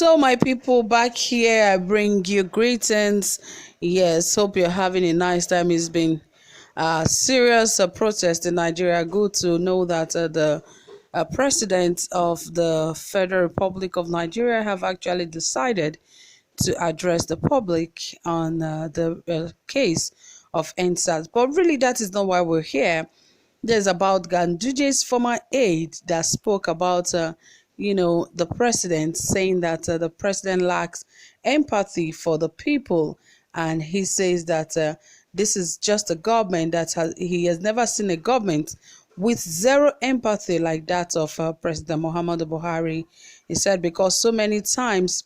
So, my people, back here, I bring you greetings. Yes, hope you're having a nice time. It's been serious protest in Nigeria. Good to know that the president of the Federal Republic of Nigeria have actually decided to address the public on the case of NSAS. But really, that is not why we're here. There's about Ganduje's former aide that spoke about, the president, saying that the president lacks empathy for the people. And he says that this is just a government he has never seen a government with zero empathy like that of President Muhammadu Buhari. He said because so many times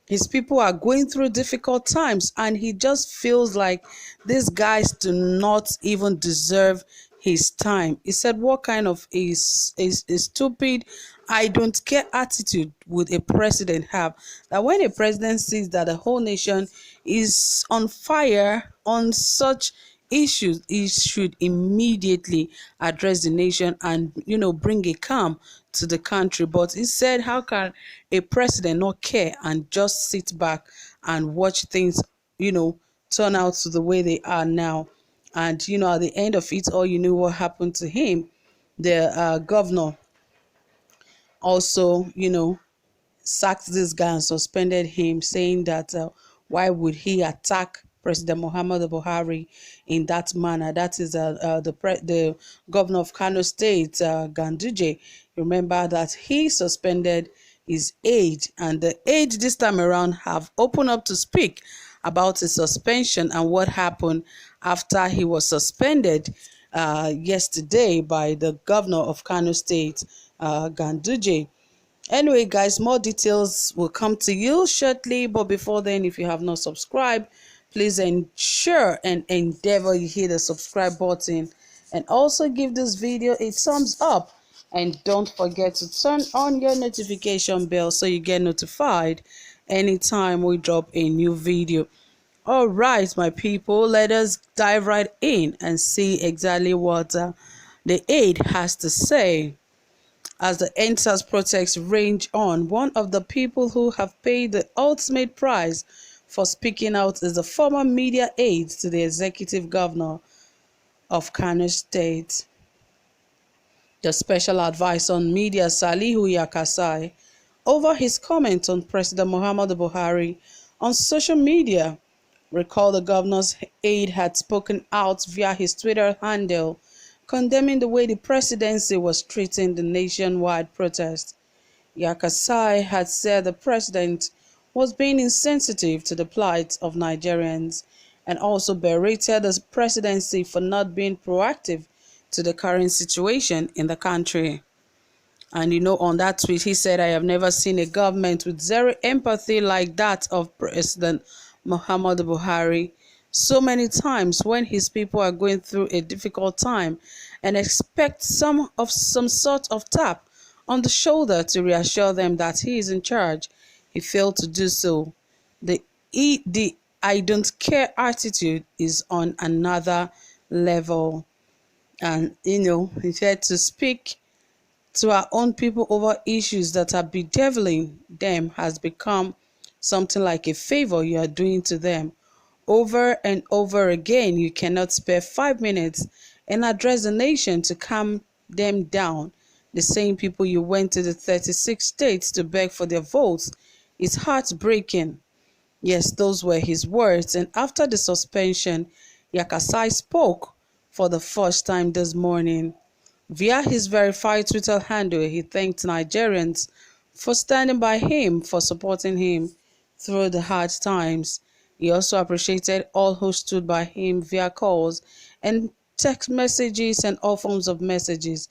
his people are going through difficult times and he just feels like these guys do not even deserve his time. He said, what kind of a stupid I don't care attitude would a president have? That when a president sees that the whole nation is on fire on such issues, he should immediately address the nation and bring a calm to the country. But he said, how can a president not care and just sit back and watch things turn out to the way they are now? And at the end of it all, you know what happened to him. The governor also sacked this guy and suspended him, saying that why would he attack President Muhammadu Buhari in that manner? That is the governor of Kano State, Ganduje. Remember that he suspended his aide, and the aide this time around have opened up to speak about his suspension and what happened after he was suspended yesterday by the governor of Kano State, Ganduje. Anyway, guys, more details will come to you shortly. But before then, if you have not subscribed, please ensure and endeavor you hit the subscribe button and also give this video a thumbs up. And don't forget to turn on your notification bell so you get notified anytime we drop a new video. All right, my people, let us dive right in and see exactly what the aide has to say. As the NSAS protests rage on, one of the people who have paid the ultimate price for speaking out is the former media aide to the executive governor of Kano State. The special advisor on media, Salihu Yakasai, over his comment on President Muhammadu Buhari on social media, recalled the governor's aide had spoken out via his Twitter handle, condemning the way the presidency was treating the nationwide protest. Yakasai had said the president was being insensitive to the plight of Nigerians and also berated the presidency for not being proactive to the current situation in the country. And on that tweet, he said, I have never seen a government with zero empathy like that of President Muhammadu Buhari. So many times when his people are going through a difficult time and expect some sort of tap on the shoulder to reassure them that he is in charge, he failed to do so. The I don't care attitude is on another level. And he said to speak to our own people over issues that are bedeviling them has become something like a favor you are doing to them. Over and over again, you cannot spare 5 minutes and address the nation to calm them down. The same people you went to the 36 states to beg for their votes. It's heartbreaking. Yes, those were his words. And after the suspension, Yakasai spoke for the first time this morning. Via his verified Twitter handle, he thanked Nigerians for standing by him, for supporting him through the hard times. He also appreciated all who stood by him via calls and text messages and all forms of messages.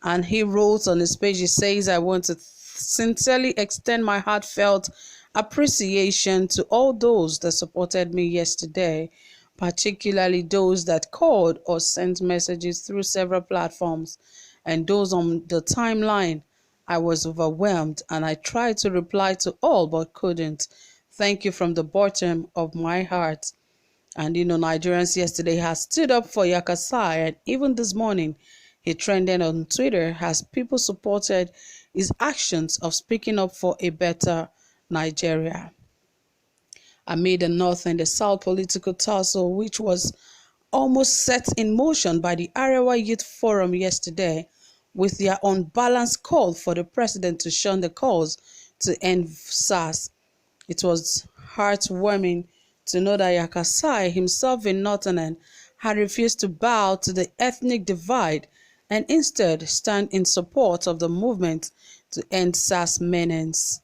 And he wrote on his page, he says, I want to sincerely extend my heartfelt appreciation to all those that supported me yesterday, particularly those that called or sent messages through several platforms, and those on the timeline. I was overwhelmed and I tried to reply to all but couldn't. Thank you from the bottom of my heart. And Nigerians yesterday has stood up for Yakasai, and even this morning he trended on Twitter as people supported his actions of speaking up for a better Nigeria. Amid the North and the South political tussle, which was almost set in motion by the Arewa Youth Forum yesterday, with their unbalanced call for the president to shun the calls to end SARS. It was heartwarming to know that Yakasai, himself a Northerner, had refused to bow to the ethnic divide and instead stand in support of the movement to end SARS menace.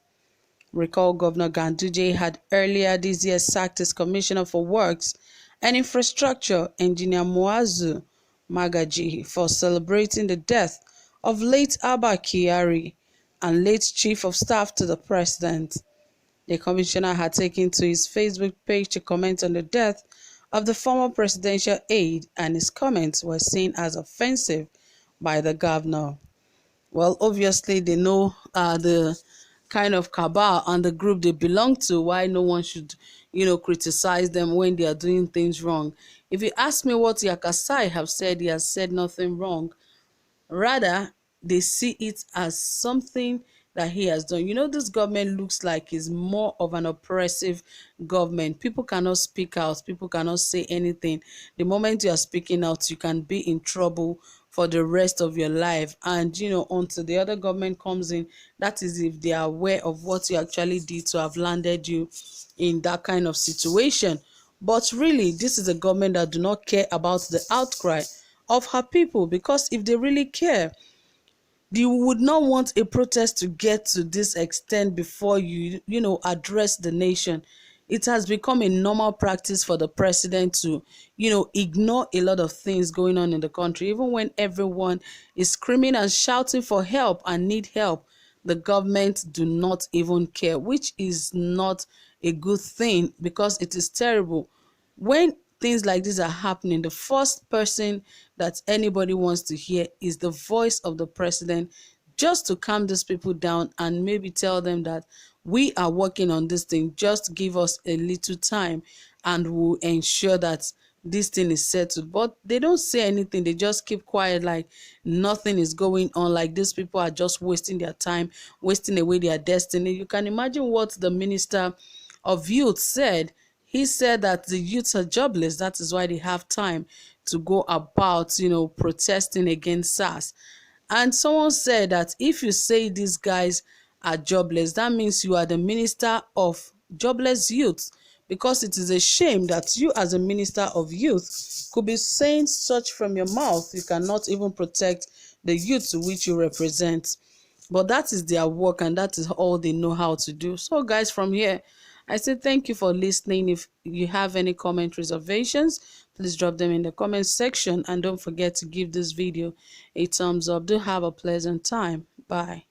Recall Governor Ganduje had earlier this year sacked his Commissioner for Works and Infrastructure, Engineer Muazu Magaji, for celebrating the death of late Abba Kyari and late Chief of Staff to the President. The commissioner had taken to his Facebook page to comment on the death of the former presidential aide, and his comments were seen as offensive by the governor. Well, obviously, they know the kind of cabal and the group they belong to, why no one should, criticize them when they are doing things wrong. If you ask me what Yakasai have said, he has said nothing wrong. Rather, they see it as something that he has done. This government looks like is more of an oppressive government. People cannot speak out. People cannot say anything. The moment you are speaking out, you can be in trouble for the rest of your life. And, until the other government comes in, that is if they are aware of what you actually did to have landed you in that kind of situation. But really, this is a government that do not care about the outcry of her people, because if they really care, you would not want a protest to get to this extent before address the nation. It has become a normal practice for the president to ignore a lot of things going on in the country. Even when everyone is screaming and shouting for help and need help, the government do not even care, which is not a good thing, because it is terrible when things like this are happening. The first person that anybody wants to hear is the voice of the president, just to calm these people down and maybe tell them that we are working on this thing. Just give us a little time and we'll ensure that this thing is settled. But they don't say anything. They just keep quiet, like nothing is going on, like these people are just wasting their time, wasting away their destiny. You can imagine what the Minister of Youth said. He said that the youths are jobless. That is why they have time to go about, protesting against SARS. And someone said that if you say these guys are jobless, that means you are the minister of jobless youth, because it is a shame that you as a minister of youth could be saying such from your mouth. You cannot even protect the youth to which you represent. But that is their work and that is all they know how to do. So guys, from here, I say thank you for listening. If you have any comment reservations, please drop them in the comment section, and don't forget to give this video a thumbs up. Do have a pleasant time. Bye.